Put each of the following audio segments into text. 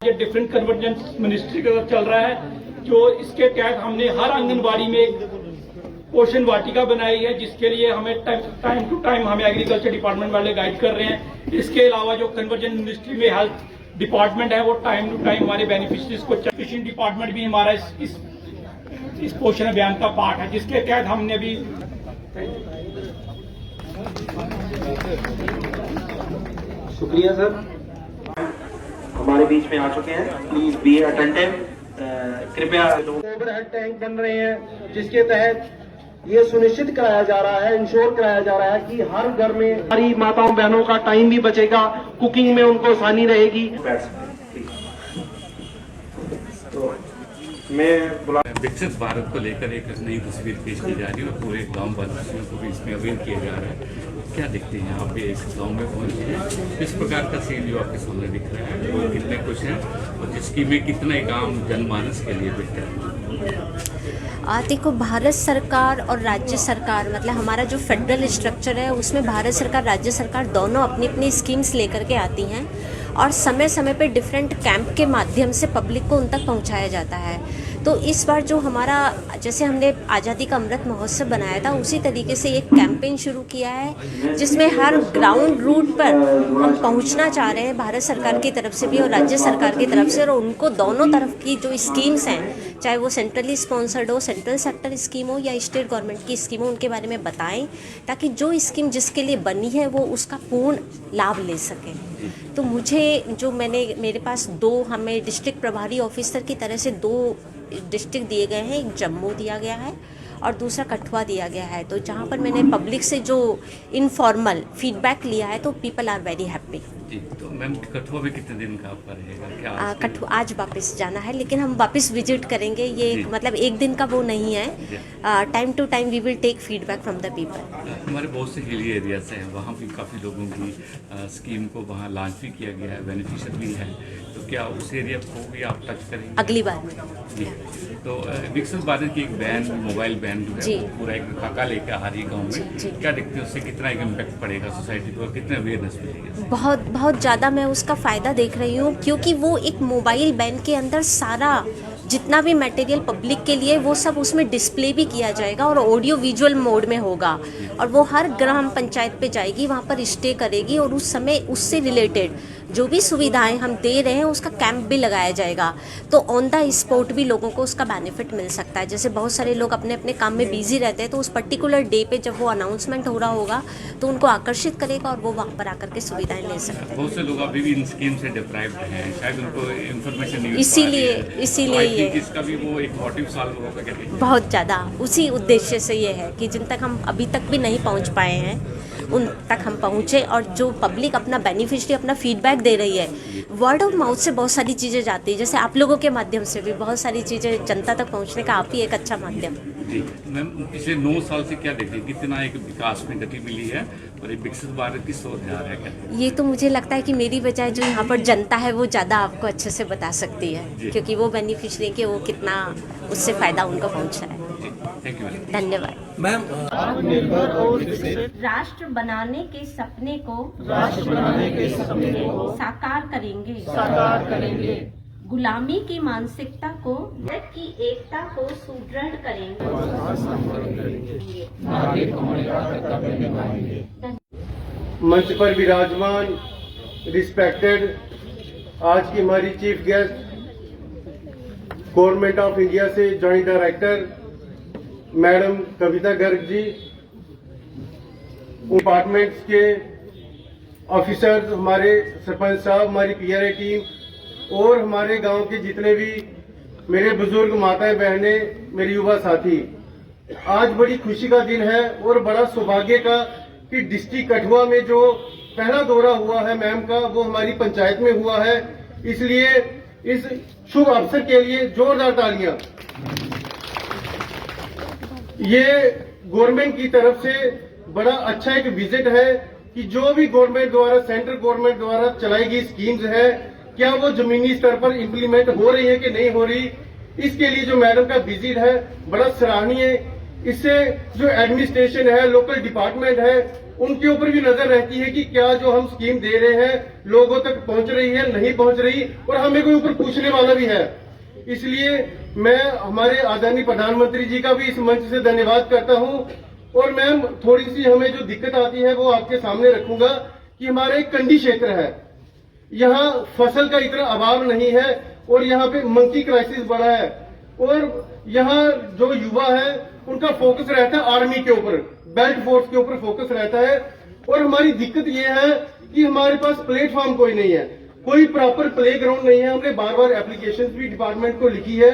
ये different convergence ministry का चल रहा है, जो इसके तहत हमने हर आंगनबाड़ी में पोषण वाटिका बनाई है, जिसके लिए हमें टाइम टू टाइम हमें एग्रीकल्चर डिपार्टमेंट वाले गाइड कर रहे हैं। इसके अलावा जो कन्वर्जेंस मिनिस्ट्री में हेल्थ डिपार्टमेंट है, वो टाइम टू टाइम हमारे बेनिफिशरीज को फिशिंग डिपार्टमेंट भी हमारा इस पोषण अभियान का पार्ट है, जिसके तहत हमने भी शुक्रिया सर, हमारे बीच में आ चुके हैं। Please be attentive. कृपया ओवरहेड टैंक बन रहे हैं, जिसके तहत ये सुनिश्चित कराया जा रहा है, इंश्योर कराया जा रहा है कि हर घर में हमारी माताओं बहनों का टाइम भी बचेगा, कुकिंग में उनको आसानी रहेगी। तो मैं बुला विकसित भारत को लेकर एक नई तस्वीर पेश की जा रही है और पूरे गांव वासियों को भी इसमें अवेयर किया जा रहा है। क्या देखते हैं आप भी इस गांव में पहुंचे हैं, किस प्रकार का सीन जो आपके सामने दिख रहा है, लोग कितने खुश हैं और जिसकी में कितना काम जनमानस के लिए बेहतर है? देखो, भारत सरकार और राज्य सरकार, मतलब हमारा जो फेडरल स्ट्रक्चर है उसमें भारत सरकार राज्य सरकार दोनों अपनी अपनी स्कीम्स लेकर के आती हैं और समय समय पे डिफरेंट कैंप के माध्यम से पब्लिक को उन तक पहुंचाया जाता है। तो इस बार जो हमारा, जैसे हमने आज़ादी का अमृत महोत्सव बनाया था, उसी तरीके से एक कैंपेन शुरू किया है जिसमें हर ग्राउंड रूट पर हम पहुंचना चाह रहे हैं, भारत सरकार की तरफ से भी और राज्य सरकार की तरफ से, और उनको दोनों तरफ की जो स्कीम्स हैं, चाहे वो सेंट्रली स्पॉन्सर्ड हो, सेंट्रल सेक्टर स्कीम हो या स्टेट गवर्नमेंट की स्कीम हो, उनके बारे में बताएं ताकि जो स्कीम जिसके लिए बनी है वो उसका पूर्ण लाभ ले सकें। तो मुझे जो मेरे पास हमें डिस्ट्रिक्ट प्रभारी ऑफिसर की तरह से 2 डिस्ट्रिक्ट दिए गए हैं, एक जम्मू दिया गया है और दूसरा कठुआ दिया गया है। तो जहाँ पर मैंने पब्लिक से जो इनफॉर्मल फीडबैक लिया है तो पीपल आर वेरी हैप्पी। तो मैम, कठुआ में कितने दिन का आपका रहेगा? क्या कठुआ आज वापस जाना है, लेकिन हम वापस विजिट करेंगे। ये मतलब एक दिन का वो नहीं है, time to time we will take feedback from the people. हमारे बहुत से हिली एरियाज हैं, वहाँ भी काफ़ी लोगों की स्कीम को वहाँ लॉन्च भी किया गया है, बेनिफिशियल भी है। तो क्या उस एरिया को भी आप टच करेंगे अगली बार में? जी। तो विकसित भारत की एक बैन, मोबाइल बैन जो है, वो पूरा एक खाका लेकर आ रही है गाँव में। क्या देखते हैं उससे कितना एक इम्पैक्ट पड़ेगा सोसाइटी पर, कितना अवेयरनेस मिलेगी? बहुत ज़्यादा मैं उसका फ़ायदा देख रही हूँ, क्योंकि वो एक मोबाइल बैन के अंदर सारा जितना भी मटेरियल पब्लिक के लिए वो सब उसमें डिस्प्ले भी किया जाएगा और ऑडियो विजुअल मोड में होगा और वो हर ग्राम पंचायत पे जाएगी, वहाँ पर स्टे करेगी और उस समय उससे रिलेटेड जो भी सुविधाएं हम दे रहे हैं उसका कैंप भी लगाया जाएगा। तो ऑन द स्पॉट भी लोगों को उसका बेनिफिट मिल सकता है। जैसे बहुत सारे लोग अपने अपने काम में बिजी रहते हैं, तो उस पर्टिकुलर डे पे जब वो अनाउंसमेंट हो रहा होगा तो उनको आकर्षित करेगा और वो वहाँ पर आकर के सुविधाएं ले सकते हैं। बहुत से लोग अभी भी इन स्कीम से डिप्राइव्ड हैं, शायद उनको इन्फॉर्मेशन नहीं, इसीलिए इसका भी वो एक मोटिव सॉल्व होगा कहते हैं। बहुत ज़्यादा उसी उद्देश्य से ये है कि जिन तक हम अभी तक भी नहीं पहुँच पाए हैं उन तक हम पहुँचे, और जो पब्लिक अपना बेनिफिशियरी अपना फीडबैक दे रही है, वर्ड ऑफ माउथ से बहुत सारी चीज़ें जाती है। जैसे आप लोगों के माध्यम से भी बहुत सारी चीज़ें जनता तक पहुँचने का आप ही एक अच्छा माध्यम। जी मैम, पिछले 9 साल से क्या देखिए कितना एक विकास में गति मिली है और एक विकसित भारत की सोच आ रहा है क्या? ये तो मुझे लगता है कि मेरी बजाय जो यहाँ पर जनता है वो ज़्यादा आपको अच्छे से बता सकती है, क्योंकि वो बेनिफिशियरी के वो कितना उससे फ़ायदा उनको पहुँच रहा है। Thank you. धन्यवाद मैम। राष्ट्र बनाने के सपने को साकार करेंगे, गुलामी की मानसिकता को, भारत की एकता को सुदृढ़ करेंगे। मंच पर विराजमान रिस्पेक्टेड आज की हमारी chief guest government of India से जॉइंट डायरेक्टर मैडम कविता गर्ग जी, डिपार्टमेंट्स के ऑफिसर्स, हमारे सरपंच साहब, हमारी पीआरए टीम और हमारे गांव के जितने भी मेरे बुजुर्ग माताएं बहनें, मेरे युवा साथी, आज बड़ी खुशी का दिन है और बड़ा सौभाग्य का कि डिस्ट्रिक्ट कठुआ में जो पहला दौरा हुआ है मैम का वो हमारी पंचायत में हुआ है। इसलिए इस शुभ अवसर के लिए जोरदार तालियां। ये गवर्नमेंट की तरफ से बड़ा अच्छा एक विजिट है कि जो भी गवर्नमेंट द्वारा, सेंट्रल गवर्नमेंट द्वारा चलाई गई स्कीम्स है, क्या वो जमीनी स्तर पर इम्प्लीमेंट हो रही है कि नहीं हो रही, इसके लिए जो मैडम का विजिट है बड़ा सराहनीय है। इससे जो एडमिनिस्ट्रेशन है, लोकल डिपार्टमेंट है उनके ऊपर भी नजर रहती है कि क्या जो हम स्कीम दे रहे हैं लोगों तक पहुंच रही है, नहीं पहुंच रही, और हमें कोई ऊपर पूछने वाला भी है। इसलिए मैं हमारे आदरणीय प्रधानमंत्री जी का भी इस मंच से धन्यवाद करता हूं। और मैम, थोड़ी सी हमें जो दिक्कत आती है वो आपके सामने रखूंगा कि हमारा एक कंडी क्षेत्र है, यहाँ फसल का इतना अभाव नहीं है और यहाँ पे मंकी क्राइसिस बड़ा है, और यहाँ जो युवा है उनका फोकस रहता है आर्मी के ऊपर, बेल्ट फोर्स के ऊपर फोकस रहता है। और हमारी दिक्कत ये है कि हमारे पास प्लेटफॉर्म कोई नहीं है, कोई प्रॉपर प्ले ग्राउंड नहीं है। हमने बार बार एप्लीकेशन भी डिपार्टमेंट को लिखी है,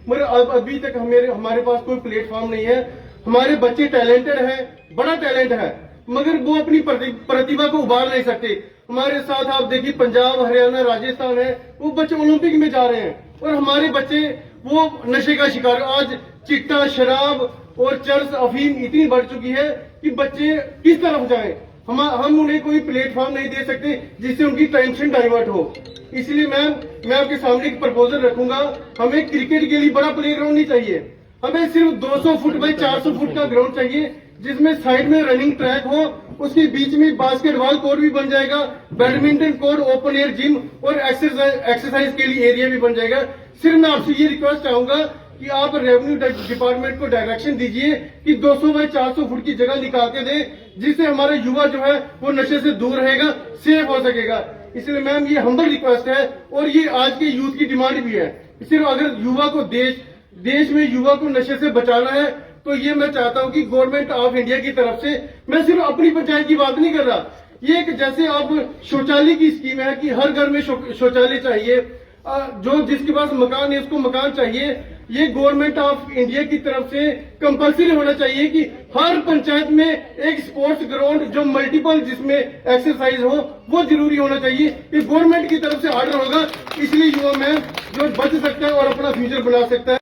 मगर अब अभी तक हमारे पास कोई प्लेटफॉर्म नहीं है। हमारे बच्चे टैलेंटेड हैं, बड़ा टैलेंट है, मगर वो अपनी प्रतिभा को उभार नहीं सकते। हमारे साथ आप देखिए पंजाब, हरियाणा, राजस्थान है, वो बच्चे ओलंपिक में जा रहे हैं, और हमारे बच्चे वो नशे का शिकार। आज चिट्टा, शराब और चरस, अफीम इतनी बढ़ चुकी है कि बच्चे किस तरफ जाएं। हम उन्हें कोई प्लेटफॉर्म नहीं दे सकते जिससे उनकी टेंशन डाइवर्ट हो। इसलिए मैम, मैं आपके सामने एक प्रपोजल रखूंगा। हमें क्रिकेट के लिए बड़ा प्ले ग्राउंड नहीं चाहिए, हमें सिर्फ 200 फुट बाई 400 फुट का ग्राउंड चाहिए, जिसमें साइड में रनिंग ट्रैक हो, उसके बीच में बास्केटबॉल कोर्ट भी बन जाएगा, badminton court, open air gym और एक्सरसाइज के लिए एरिया भी बन जाएगा। सिर्फ मैं आपसे ये रिक्वेस्ट चाहूंगा कि आप रेवेन्यू डिपार्टमेंट को डायरेक्शन दीजिए कि 200 बाई 400 फुट की जगह निकाल के दे, जिससे हमारा युवा जो है वो नशे से दूर रहेगा, सेफ हो सकेगा। इसलिए मैम, ये हम्बल रिक्वेस्ट है और ये आज के यूथ की डिमांड भी है। सिर्फ अगर युवा को देश में युवा को नशे से बचाना है तो ये मैं चाहता हूं कि गवर्नमेंट ऑफ इंडिया की तरफ से, मैं सिर्फ अपनी पंचायत की बात नहीं कर रहा, ये एक जैसे अब शौचालय की स्कीम है कि हर घर में शौचालय चाहिए, जो जिसके पास मकान है उसको मकान चाहिए। ये गवर्नमेंट ऑफ इंडिया की तरफ से कंपल्सरी होना चाहिए कि हर पंचायत में एक स्पोर्ट्स ग्राउंड जो मल्टीपल जिसमें एक्सरसाइज हो वो जरूरी होना चाहिए। ये गवर्नमेंट की तरफ से ऑर्डर होगा, इसलिए युवा में जो बच सकता है और अपना फ्यूचर बना सकता है।